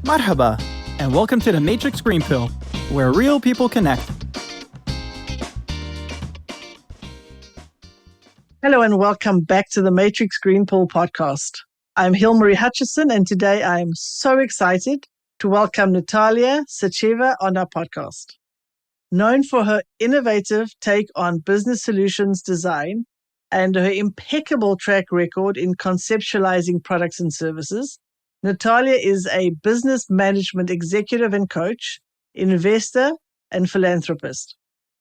Marhaba, and welcome to the Matrix Green Pill, where real people connect. Hello and welcome back to the Matrix Green Pill podcast. I'm Hilary Hutchison, and today I am so excited to welcome Natalia Sycheva on our podcast. Known for her innovative take on business solutions design and her impeccable track record in conceptualizing products and services, Natalia is a business management executive and coach, investor, and philanthropist.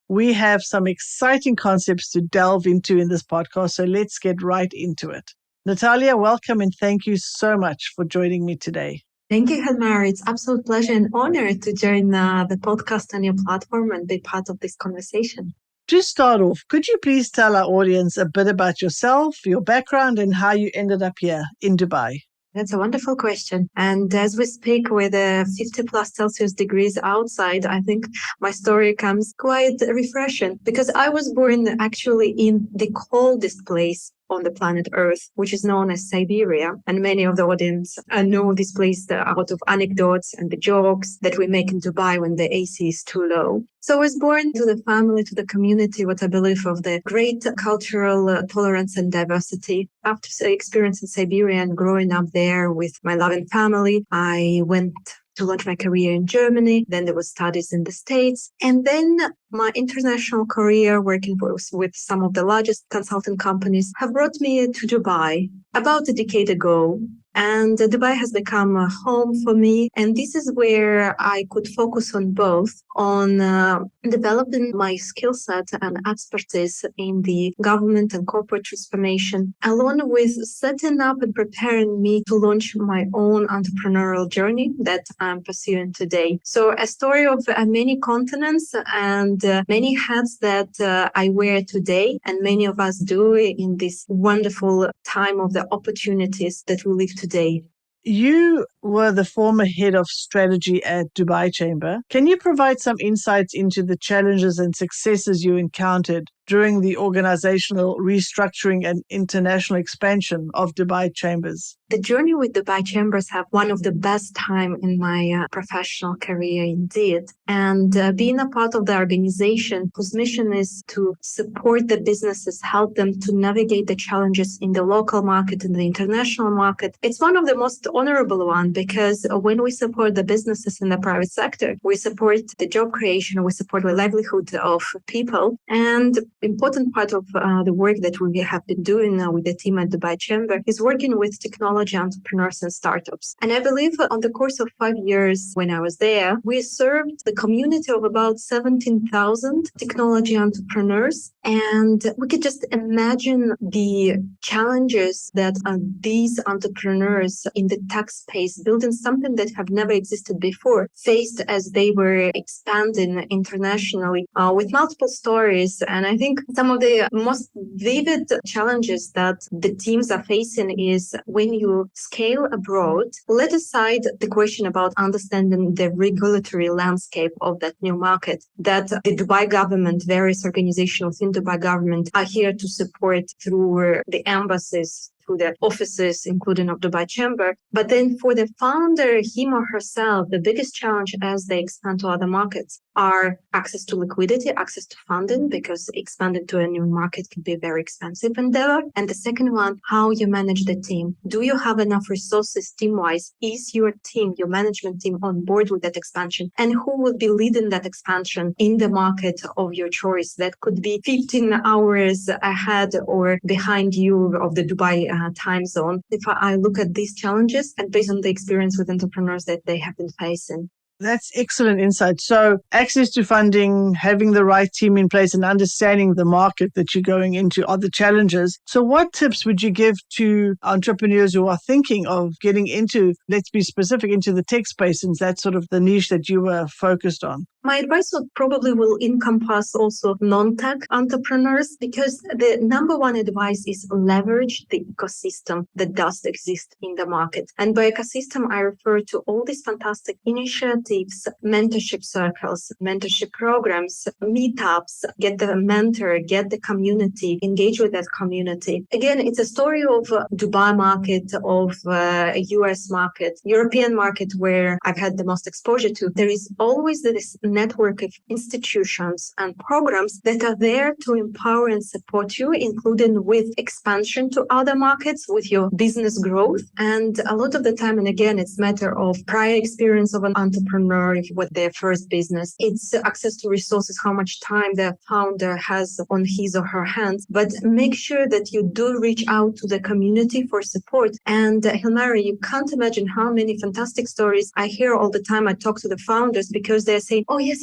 We have some exciting concepts to delve into in this podcast, so let's get right into it. Natalia, welcome and thank you so much for joining me today. Thank you, Hilary. It's absolute pleasure and honor to join the podcast on your platform and be part of this conversation. To start off, could you please tell our audience a bit about yourself, your background, and how you ended up here in Dubai? That's a wonderful question. And as we speak with 50 plus Celsius degrees outside, I think my story comes quite refreshing because I was born actually in the coldest place on the planet Earth, which is known as Siberia. And many of the audience know this place out of anecdotes and the jokes that we make in Dubai when the AC is too low. So I was born to the family, to the community, what I believe of the great cultural tolerance and diversity. After experiencing Siberia and growing up there with my loving family, I went to launch my career in Germany. Then there was studies in the States. And then my international career working with some of the largest consulting companies have brought me to Dubai about a decade ago. And Dubai has become a home for me. And this is where I could focus on both, on developing my skill set and expertise in the government and corporate transformation, along with setting up and preparing me to launch my own entrepreneurial journey that I'm pursuing today. So a story of many continents and many hats that I wear today, and many of us do in this wonderful time of the opportunities that we live today. You were the former head of strategy at Dubai Chamber. Can you provide some insights into the challenges and successes you encountered during the organizational restructuring and international expansion of Dubai Chambers? The journey with Dubai Chambers have one of the best time in my professional career indeed. And being a part of the organization whose mission is to support the businesses, help them to navigate the challenges in the local market and the international market, it's one of the most honorable one because when we support the businesses in the private sector, we support the job creation, we support the livelihood of people. And important part of the work that we have been doing with the team at Dubai Chamber is working with technology entrepreneurs and startups. And I believe on the course of 5 years when I was there, we served the community of about 17,000 technology entrepreneurs. And we could just imagine the challenges that these entrepreneurs in the tech space, building something that have never existed before, faced as they were expanding internationally with multiple stories. And I think some of the most vivid challenges that the teams are facing is when you scale abroad, let aside the question about understanding the regulatory landscape of that new market, that the Dubai government, various organizations within Dubai government are here to support through the embassies, through the offices, including of Dubai Chamber. But then for the founder, him or herself, the biggest challenge as they expand to other markets are access to liquidity, access to funding, because expanding to a new market can be a very expensive endeavor. And the second one, how you manage the team. Do you have enough resources team-wise? Is your team, your management team on board with that expansion? And who will be leading that expansion in the market of your choice? That could be 15 hours ahead or behind you of the Dubai time zone. If I look at these challenges and based on the experience with entrepreneurs that they have been facing. That's excellent insight. So access to funding, having the right team in place and understanding the market that you're going into are the challenges. So what tips would you give to entrepreneurs who are thinking of getting into, let's be specific, into the tech space, since that's sort of the niche that you were focused on? My advice would probably will encompass also non-tech entrepreneurs, because the number one advice is leverage the ecosystem that does exist in the market. And by ecosystem, I refer to all these fantastic initiatives, mentorship circles, mentorship programs, meetups, get the mentor, get the community, engage with that community. Again, it's a story of Dubai market, of US market, European market, where I've had the most exposure to. There is always this network of institutions and programs that are there to empower and support you, including with expansion to other markets, with your business growth. And a lot of the time, and again, it's a matter of prior experience of an entrepreneur with their first business. It's access to resources, how much time the founder has on his or her hands. But make sure that you do reach out to the community for support. And Hilmari, you can't imagine how many fantastic stories I hear all the time. I talk to the founders because they're saying, oh, yes,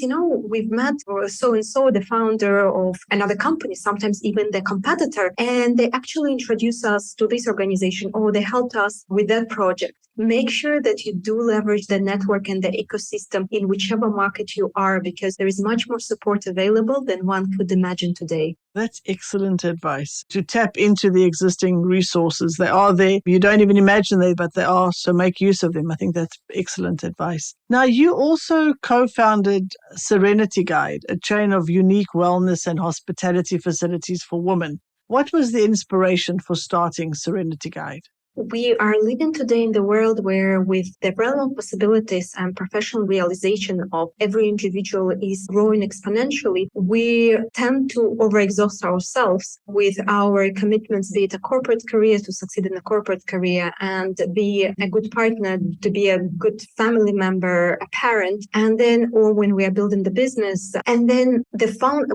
we've met so-and-so, the founder of another company, sometimes even the competitor, and they actually introduce us to this organization, or they helped us with that project. Make sure that you do leverage the network and the ecosystem in whichever market you are, because there is much more support available than one could imagine today. That's excellent advice. To tap into the existing resources. They are there. You don't even imagine they, but they are. So make use of them. I think that's excellent advice. Now, you also co-founded Serenity Guide, a chain of unique wellness and hospitality facilities for women. What was the inspiration for starting Serenity Guide? We are living today in the world where, with the realm of possibilities and professional realization of every individual is growing exponentially, we tend to overexhaust ourselves with our commitments, be it a corporate career, to succeed in a corporate career, and be a good partner, to be a good family member, a parent, and then, or when we are building the business, and then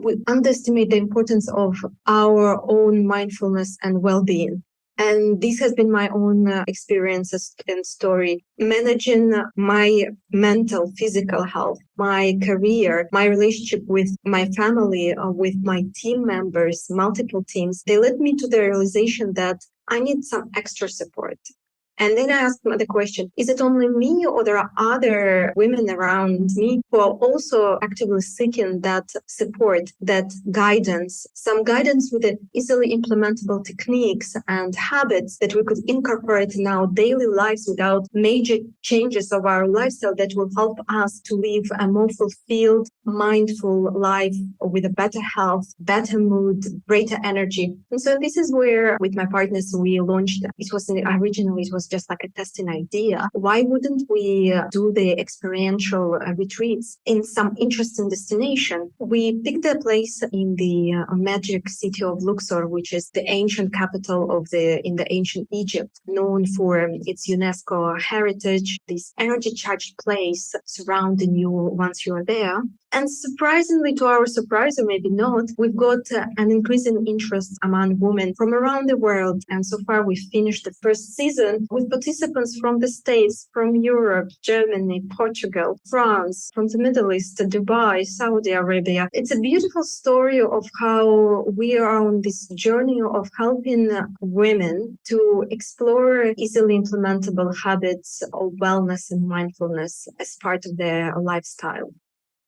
we underestimate the importance of our own mindfulness and well-being. And this has been my own experiences and story, managing my mental, physical health, my career, my relationship with my family, with my team members, multiple teams. They led me to the realization that I need some extra support. And then I asked the question, is it only me, or there are other women around me who are also actively seeking that support, that guidance, some guidance with the easily implementable techniques and habits that we could incorporate in our daily lives without major changes of our lifestyle that will help us to live a more fulfilled, mindful life with a better health, better mood, greater energy. And so this is where, with my partners, we launched, it was just like a testing idea. Why wouldn't we do the experiential retreats in some interesting destination? We picked a place in the magic city of Luxor, which is the ancient capital in the ancient Egypt, known for its UNESCO heritage, this energy charged place surrounding you once you're there. And surprisingly, to our surprise, or maybe not, we've got an increasing interest among women from around the world. And so far, we've finished the first season with participants from the States, from Europe, Germany, Portugal, France, from the Middle East, Dubai, Saudi Arabia. It's a beautiful story of how we are on this journey of helping women to explore easily implementable habits of wellness and mindfulness as part of their lifestyle.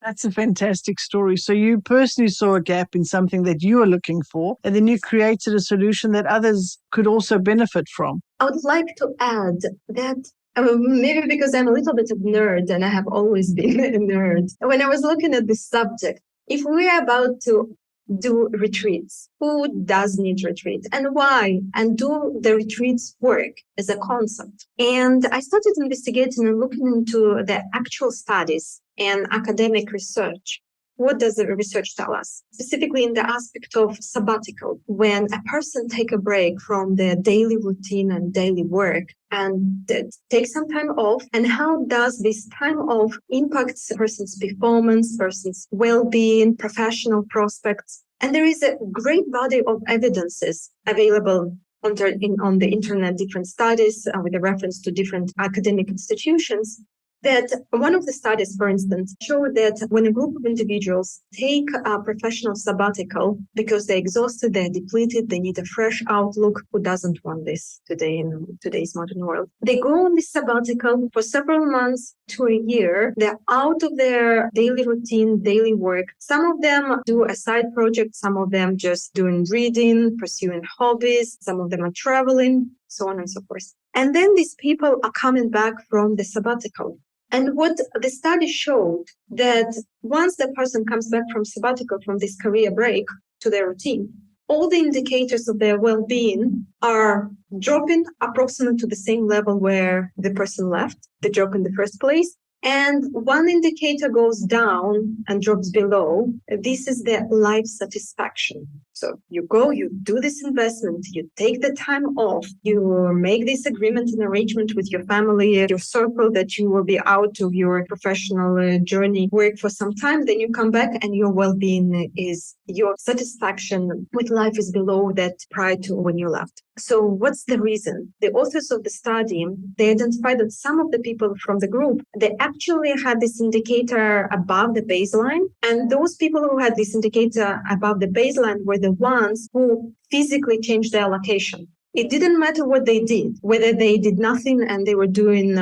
That's a fantastic story. So you personally saw a gap in something that you were looking for, and then you created a solution that others could also benefit from. I would like to add that maybe because I'm a little bit of a nerd, and I have always been a nerd. When I was looking at this subject, if we are about to do retreats, who does need retreat and why? And do the retreats work as a concept? And I started investigating and looking into the actual studies and academic research. What does the research tell us? Specifically in the aspect of sabbatical, when a person take a break from their daily routine and daily work and take some time off, and how does this time off impact a person's performance, person's well-being, professional prospects? And there is a great body of evidences available on the internet, different studies with a reference to different academic institutions that one of the studies, for instance, showed that when a group of individuals take a professional sabbatical because they're exhausted, they're depleted, they need a fresh outlook. Who doesn't want this today in today's modern world? They go on this sabbatical for several months to a year. They're out of their daily routine, daily work. Some of them do a side project. Some of them just doing reading, pursuing hobbies. Some of them are traveling, so on and so forth. And then these people are coming back from the sabbatical. And what the study showed that once the person comes back from sabbatical, from this career break to their routine, all the indicators of their well-being are dropping approximately to the same level where the person left the job in the first place. And one indicator goes down and drops below. This is the life satisfaction. So you go, you do this investment, you take the time off, you make this agreement and arrangement with your family, your circle, that you will be out of your professional journey, work for some time, then you come back and your well-being is, your satisfaction with life is below that prior to when you left. So what's the reason? The authors of the study, they identified that some of the people from the group, they actually had this indicator above the baseline. And those people who had this indicator above the baseline were the ones who physically changed their location. It didn't matter what they did, whether they did nothing and they were doing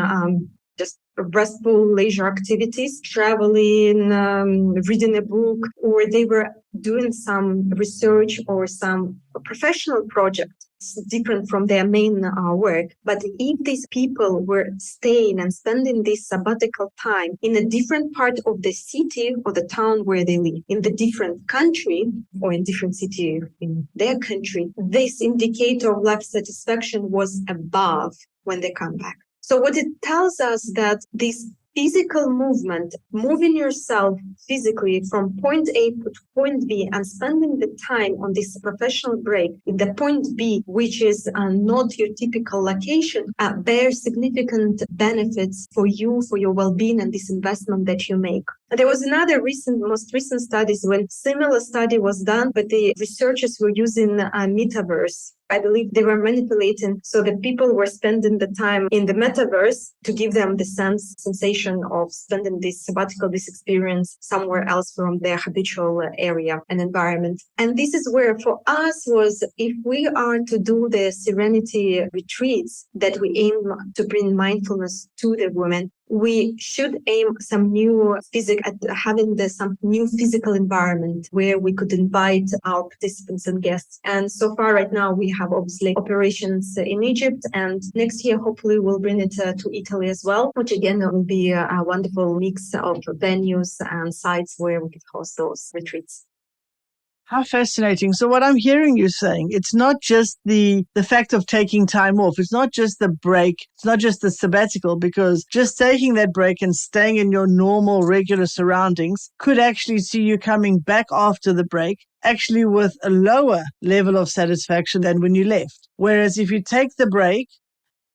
just restful leisure activities, traveling, reading a book, or they were doing some research or some professional project different from their main work. But if these people were staying and spending this sabbatical time in a different part of the city or the town where they live, in the different country or in different city in their country, this indicator of life satisfaction was above when they come back. So what it tells us that this physical movement, moving yourself physically from point A to point B and spending the time on this professional break in the point B, which is not your typical location, bears significant benefits for you, for your well-being and this investment that you make. There was another most recent studies when similar study was done, but the researchers were using a metaverse. I believe they were manipulating so that people were spending the time in the metaverse to give them the sensation of spending this sabbatical, this experience somewhere else from their habitual area and environment. And this is where for us was, if we are to do the serenity retreats that we aim to bring mindfulness to the women, we should aim some new some new physical environment where we could invite our participants and guests. And so far right now we have obviously operations in Egypt, and next year hopefully we'll bring it to Italy as well, which again will be a wonderful mix of venues and sites where we could host those retreats. How fascinating. So what I'm hearing you saying, it's not just the fact of taking time off. It's not just the break. It's not just the sabbatical, because just taking that break and staying in your normal, regular surroundings could actually see you coming back after the break, actually with a lower level of satisfaction than when you left. Whereas if you take the break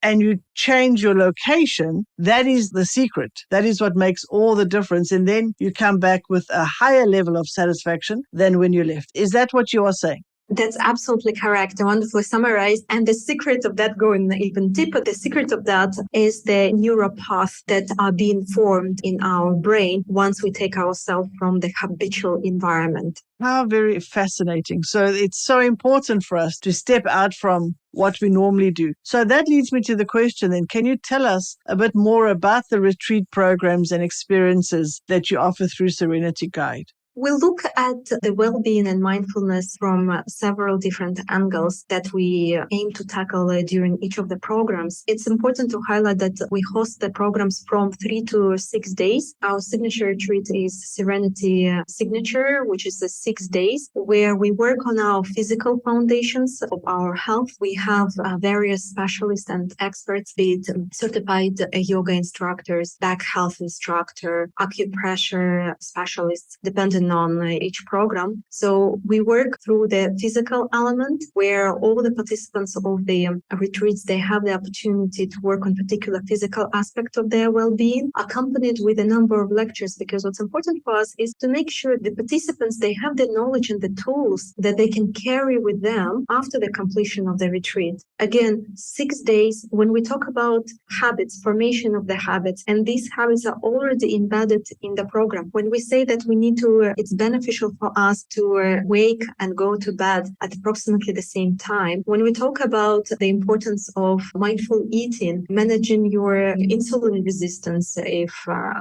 and you change your location, that is the secret. That is what makes all the difference. And then you come back with a higher level of satisfaction than when you left. Is that what you are saying? That's absolutely correct. Wonderfully summarized. And the secret of that, going even deeper, the secret of that is the neural paths that are being formed in our brain once we take ourselves from the habitual environment. How very fascinating. So it's so important for us to step out from what we normally do. So that leads me to the question then, can you tell us a bit more about the retreat programs and experiences that you offer through Serenity Guide? We look at the well-being and mindfulness from several different angles that we aim to tackle during each of the programs. It's important to highlight that we host the programs from 3 to 6 days. Our signature retreat is Serenity Signature, which is 6 days, where we work on our physical foundations of our health. We have various specialists and experts, be it certified yoga instructors, back health instructor, acupressure specialists, depending depending on each program. So we work through the physical element where all the participants of the retreats, they have the opportunity to work on particular physical aspect of their well-being, accompanied with a number of lectures, because what's important for us is to make sure the participants, they have the knowledge and the tools that they can carry with them after the completion of the retreat. Again, 6 days, when we talk about habits, formation of the habits, and these habits are already embedded in the program. When we say that we need to, it's beneficial for us to wake and go to bed at approximately the same time. When we talk about the importance of mindful eating, managing your insulin resistance if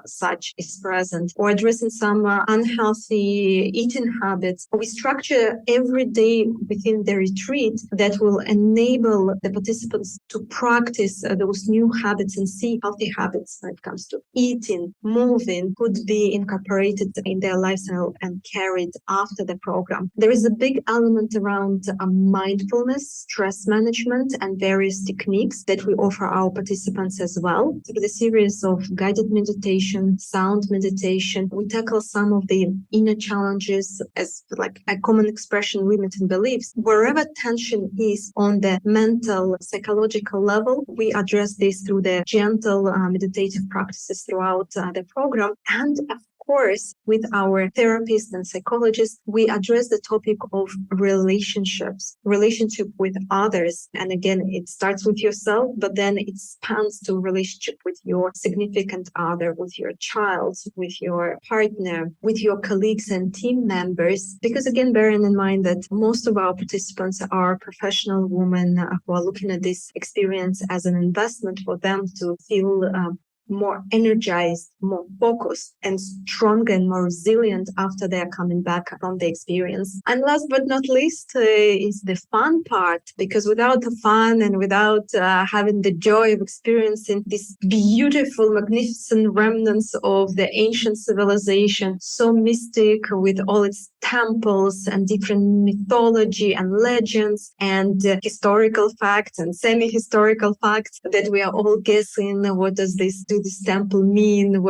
such is present, or addressing some unhealthy eating habits, we structure every day within the retreat that will enable the participants to practice those new habits and see healthy habits when it comes to eating, moving, could be incorporated in their lifestyle and carried after the program. There is a big element around mindfulness, stress management, and various techniques that we offer our participants as well. Through the series of guided meditation, sound meditation, we tackle some of the inner challenges as like a common expression, limiting beliefs. Wherever tension is on the mental, psychological level, we address this through the gentle meditative practices throughout the program. And of course, with our therapists and psychologists, we address the topic of relationships, relationship with others. And again, it starts with yourself, but then it spans to relationship with your significant other, with your child, with your partner, with your colleagues and team members. Because again, bearing in mind that most of our participants are professional women who are looking at this experience as an investment for them to feel more energized, more focused, and stronger and more resilient after they're coming back from the experience. And last but not least is the fun part, because without the fun and without having the joy of experiencing this beautiful, magnificent remnants of the ancient civilization, so mystic with all its temples and different mythology and legends and historical facts and semi-historical facts that we are all guessing, what does this temple mean?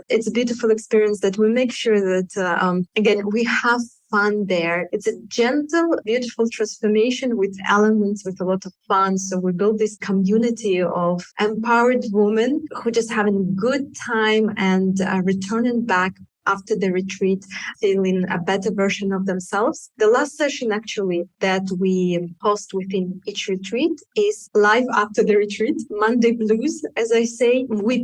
It's a beautiful experience that we make sure that, again, we have fun there. It's a gentle, beautiful transformation with elements, with a lot of fun. So we build this community of empowered women who just having a good time and returning back after the retreat, feeling a better version of themselves. The last session actually that we host within each retreat is live after the retreat, Monday blues, as I say. We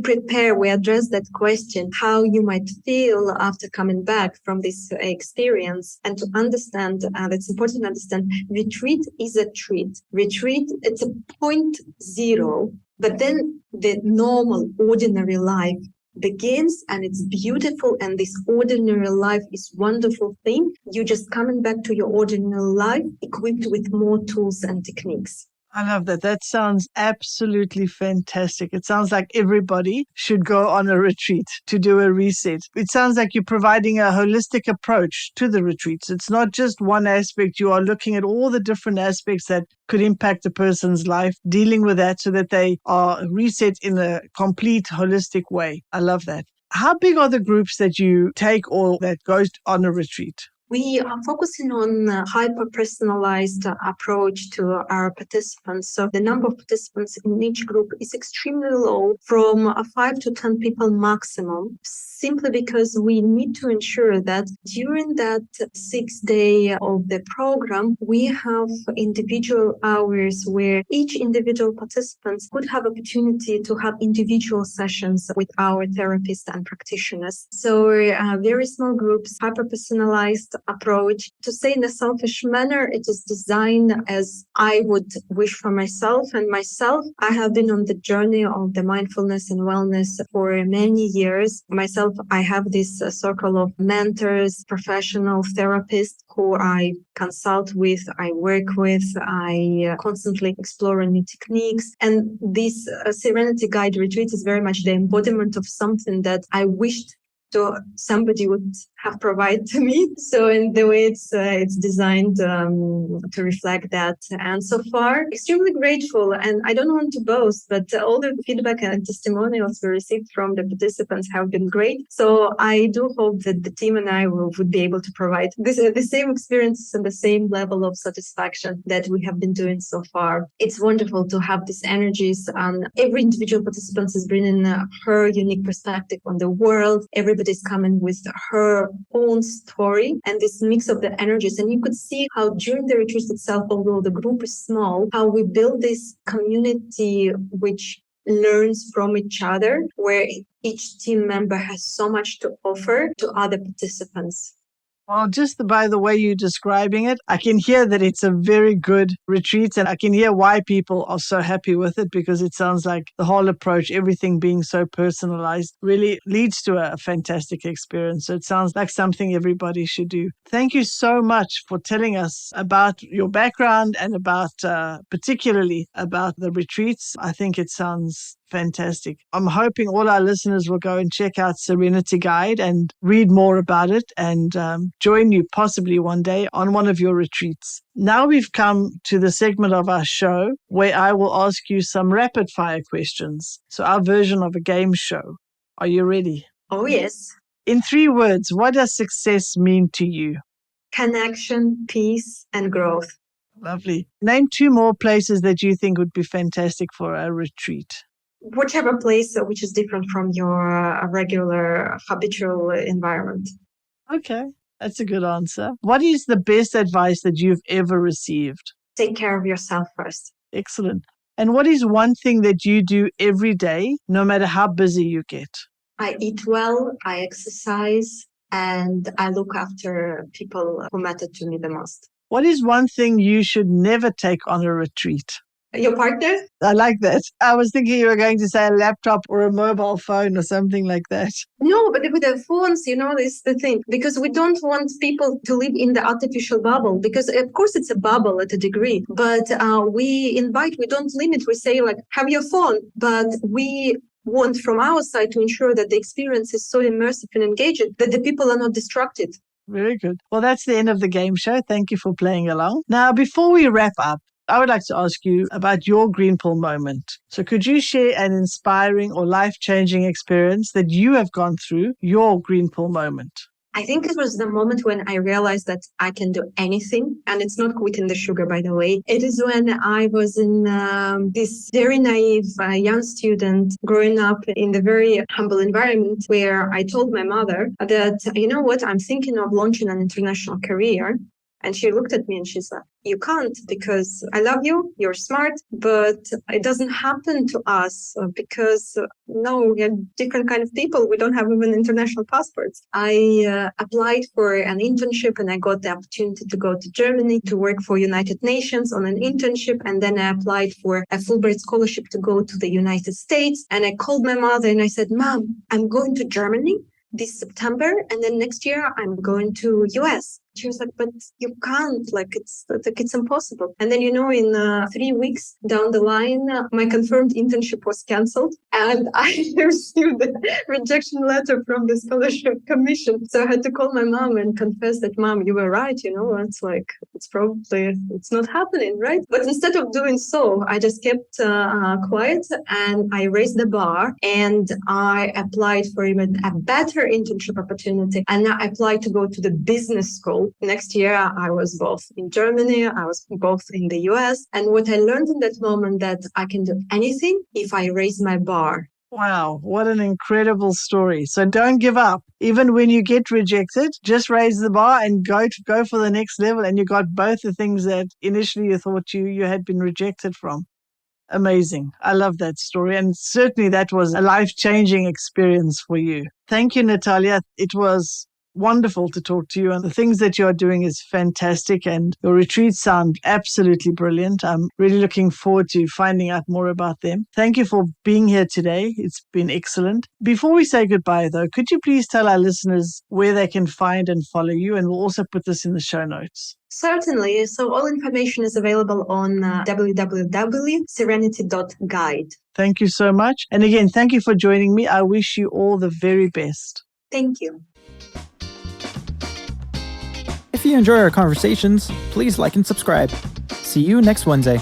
address that question, how you might feel after coming back from this experience. And to understand, that's important to understand, retreat is a treat. Retreat, it's a 0.0, but then the normal, ordinary life begins, and it's beautiful, and this ordinary life is wonderful thing. You're just coming back to your ordinary life equipped with more tools and techniques. I love that. That sounds absolutely fantastic. It sounds like everybody should go on a retreat to do a reset. It sounds like you're providing a holistic approach to the retreats. It's not just one aspect. You are looking at all the different aspects that could impact a person's life, dealing with that so that they are reset in a complete holistic way. I love that. How big are the groups that you take or that goes on a retreat? We are focusing on a hyper-personalized approach to our participants. So the number of participants in each group is extremely low, from 5 to 10 people maximum, simply because we need to ensure that during that 6 day of the program, we have individual hours where each individual participant could have opportunity to have individual sessions with our therapists and practitioners. So very small groups, hyper-personalized approach. To say in a selfish manner, it is designed as I would wish for myself. And myself, I have been on the journey of the mindfulness and wellness for many years. Myself, I have this circle of mentors, professional therapists who I consult with, I work with, I constantly explore new techniques. And this Serenity Guide retreat is very much the embodiment of something that I wished somebody would have provided to me. So in the way it's designed to reflect that. And so far, extremely grateful. And I don't want to boast, but all the feedback and testimonials we received from the participants have been great. So I do hope that the team and I would be able to provide the same experiences and the same level of satisfaction that we have been doing so far. It's wonderful to have these energies. Every individual participant is bringing her unique perspective on the world. Everybody's coming with her own story and this mix of the energies. And you could see how during the retreat itself, although the group is small, how we build this community which learns from each other, where each team member has so much to offer to other participants. Well, just by the way you're describing it, I can hear that it's a very good retreat, and I can hear why people are so happy with it, because it sounds like the whole approach, everything being so personalized, really leads to a fantastic experience. So it sounds like something everybody should do. Thank you so much for telling us about your background and about, particularly about the retreats. I think it sounds fantastic. I'm hoping all our listeners will go and check out Serenity Guide and read more about it and join you possibly one day on one of your retreats. Now we've come to the segment of our show where I will ask you some rapid fire questions. So our version of a game show. Are you ready? Oh, yes. In 3 words, what does success mean to you? Connection, peace, and growth. Lovely. Name 2 more places that you think would be fantastic for a retreat. Whichever place which is different from your regular habitual environment. Okay, that's a good answer. What is the best advice that you've ever received? Take care of yourself first. Excellent. And what is one thing that you do every day, no matter how busy you get? I eat well, I exercise, and I look after people who matter to me the most. What is one thing you should never take on a retreat? Your partner? I like that. I was thinking you were going to say a laptop or a mobile phone or something like that. No, but with the phones, this is the thing. Because we don't want people to live in the artificial bubble. Because, of course, it's a bubble at a degree. But we don't limit. We say, have your phone. But we want from our side to ensure that the experience is so immersive and engaging that the people are not distracted. Very good. Well, that's the end of the game show. Thank you for playing along. Now, before we wrap up, I would like to ask you about your green pill moment. So could you share an inspiring or life-changing experience that you have gone through, your green pill moment? I think it was the moment when I realized that I can do anything. And it's not quitting the sugar, by the way. It is when I was in this very naive young student growing up in the very humble environment where I told my mother that, you know what, I'm thinking of launching an international career. And she looked at me and she's like, you can't, because I love you, you're smart, but it doesn't happen to us because no, we are different kind of people. We don't have even international passports. I applied for an internship and I got the opportunity to go to Germany to work for United Nations on an internship. And then I applied for a Fulbright scholarship to go to the United States. And I called my mother and I said, Mom, I'm going to Germany this September, and then next year I'm going to US. She was like, but you can't, it's impossible. And then, in 3 weeks down the line, my confirmed internship was canceled and I received a rejection letter from the scholarship commission. So I had to call my mom and confess that, Mom, you were right. It's not happening, right? But instead of doing so, I just kept quiet and I raised the bar and I applied for even a better internship opportunity. And I applied to go to the business school. Next year, I was both in Germany, I was both in the US. And what I learned in that moment that I can do anything if I raise my bar. Wow, what an incredible story. So don't give up. Even when you get rejected, just raise the bar and go for the next level. And you got both the things that initially you thought you had been rejected from. Amazing. I love that story. And certainly that was a life-changing experience for you. Thank you, Natalia. It was wonderful to talk to you, and the things that you're doing is fantastic, and your retreats sound absolutely brilliant. I'm really looking forward to finding out more about them. Thank you for being here today. It's been excellent. Before we say goodbye, though, could you please tell our listeners where they can find and follow you? And we'll also put this in the show notes. Certainly. So all information is available on www.serenity.guide. Thank you so much. And again, thank you for joining me. I wish you all the very best. Thank you. If you enjoy our conversations, please like and subscribe. See you next Wednesday.